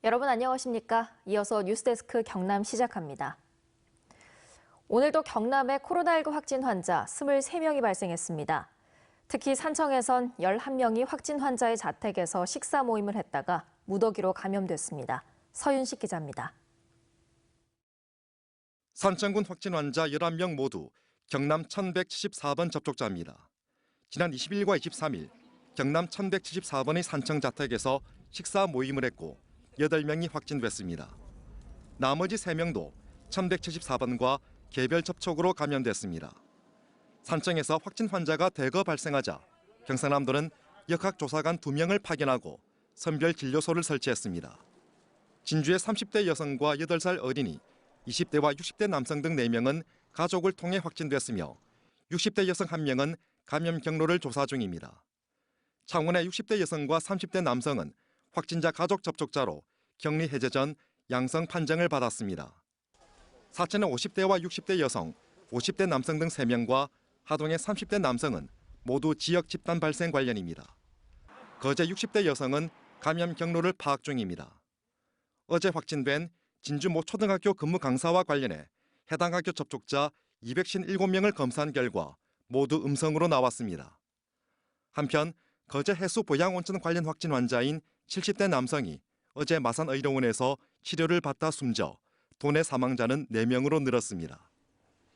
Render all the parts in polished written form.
여러분 안녕하십니까? 이어서 뉴스데스크 경남 시작합니다. 오늘도 경남에 코로나19 확진 환자 23명이 발생했습니다. 특히 산청에선 11명이 확진 환자의 자택에서 식사 모임을 했다가 무더기로 감염됐습니다. 서윤식 기자입니다. 산청군 확진 환자 11명 모두 경남 1174번 접촉자입니다. 지난 20일과 23일 경남 1174번의 산청 자택에서 식사 모임을 했고 8명이 확진됐습니다. 나머지 3명도 1174번과 개별 접촉으로 감염됐습니다. 산청에서 확진 환자가 대거 발생하자 경상남도는 역학조사관 2명을 파견하고 선별 진료소를 설치했습니다. 진주의 30대 여성과 8살 어린이, 20대와 60대 남성 등 4명은 가족을 통해 확진됐으며 60대 여성 1명은 감염 경로를 조사 중입니다. 창원의 60대 여성과 30대 남성은 확진자 가족 접촉자로 격리 해제 전 양성 판정을 받았습니다. 사천의 50대와 60대 여성, 50대 남성 등 3명과 하동의 30대 남성은 모두 지역 집단 발생 관련입니다. 거제 60대 여성은 감염 경로를 파악 중입니다. 어제 확진된 진주 모 초등학교 근무 강사와 관련해 해당 학교 접촉자 257명을 검사한 결과 모두 음성으로 나왔습니다. 한편 거제 해수 보양온천 관련 확진 환자인 70대 남성이 어제 마산의료원에서 치료를 받다 숨져 도내 사망자는 4명으로 늘었습니다.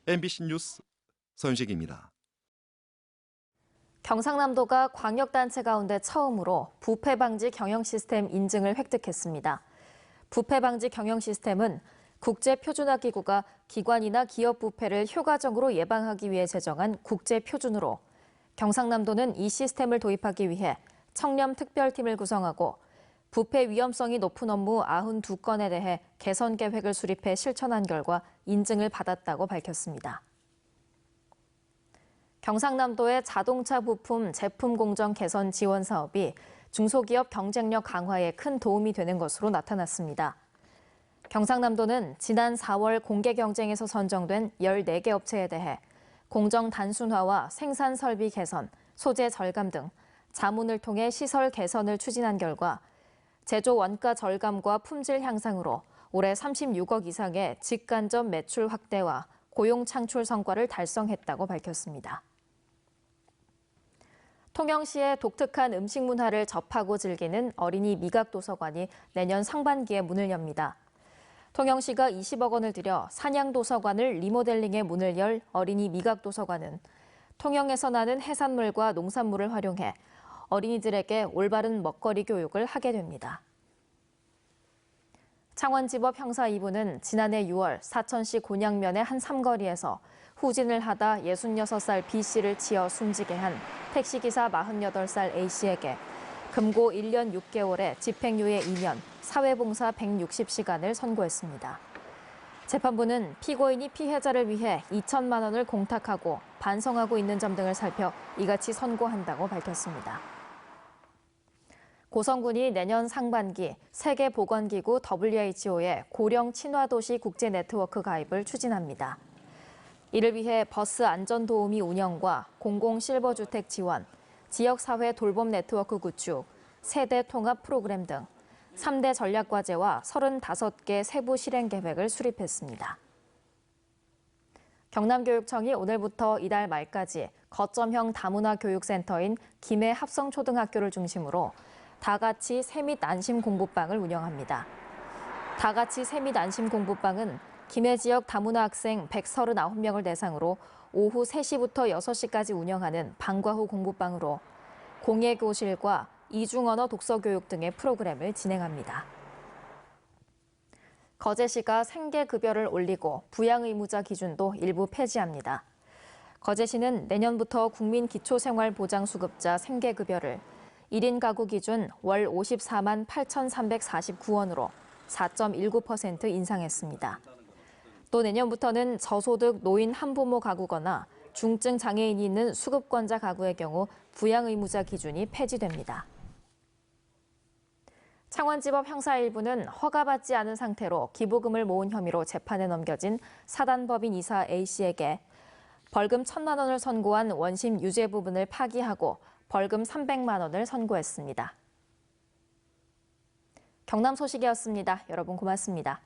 MBC 뉴스 서윤식입니다. 경상남도가 광역단체 가운데 처음으로 부패 방지 경영 시스템 인증을 획득했습니다. 부패 방지 경영 시스템은 국제표준화기구가 기관이나 기업 부패를 효과적으로 예방하기 위해 제정한 국제표준으로 경상남도는 이 시스템을 도입하기 위해 청렴특별팀을 구성하고 부패 위험성이 높은 업무 92건에 대해 개선 계획을 수립해 실천한 결과 인증을 받았다고 밝혔습니다. 경상남도의 자동차 부품 제품 공정 개선 지원 사업이 중소기업 경쟁력 강화에 큰 도움이 되는 것으로 나타났습니다. 경상남도는 지난 4월 공개 경쟁에서 선정된 14개 업체에 대해 공정 단순화와 생산 설비 개선, 소재 절감 등 자문을 통해 시설 개선을 추진한 결과 제조 원가 절감과 품질 향상으로 올해 36억 이상의 직간접 매출 확대와 고용 창출 성과를 달성했다고 밝혔습니다. 통영시의 독특한 음식 문화를 접하고 즐기는 어린이 미각 도서관이 내년 상반기에 문을 엽니다. 통영시가 20억 원을 들여 산양 도서관을 리모델링해 문을 열 어린이 미각 도서관은 통영에서 나는 해산물과 농산물을 활용해 어린이들에게 올바른 먹거리 교육을 하게 됩니다. 창원지법 형사 2부는 지난해 6월 사천시 곤양면의 한 삼거리에서 후진을 하다 66살 B씨를 치어 숨지게 한 택시기사 48살 A씨에게 금고 1년 6개월에 집행유예 2년, 사회봉사 160시간을 선고했습니다. 재판부는 피고인이 피해자를 위해 2천만 원을 공탁하고 반성하고 있는 점 등을 살펴 이같이 선고한다고 밝혔습니다. 고성군이 내년 상반기 세계보건기구 WHO의 고령 친화도시 국제 네트워크 가입을 추진합니다. 이를 위해 버스 안전도우미 운영과 공공실버주택 지원, 지역사회 돌봄 네트워크 구축, 세대 통합 프로그램 등 3대 전략과제와 35개 세부 실행 계획을 수립했습니다. 경남교육청이 오늘부터 이달 말까지 거점형 다문화 교육센터인 김해 합성초등학교를 중심으로 다같이 세밑 안심 공부방을 운영합니다. 다같이 세밑 안심 공부방은 김해 지역 다문화 학생 139명을 대상으로 오후 3시부터 6시까지 운영하는 방과 후 공부방으로 공예교실과 이중언어 독서교육 등의 프로그램을 진행합니다. 거제시가 생계급여를 올리고 부양의무자 기준도 일부 폐지합니다. 거제시는 내년부터 국민기초생활보장수급자 생계급여를 1인 가구 기준 월 54만 8,349원으로 4.19% 인상했습니다. 또 내년부터는 저소득 노인 한부모 가구거나 중증 장애인이 있는 수급권자 가구의 경우 부양의무자 기준이 폐지됩니다. 창원지법 형사 1부는 허가받지 않은 상태로 기부금을 모은 혐의로 재판에 넘겨진 사단법인 이사 A씨에게 벌금 1,000만 원을 선고한 원심 유죄 부분을 파기하고 벌금 300만 원을 선고했습니다. 경남 소식이었습니다. 여러분 고맙습니다.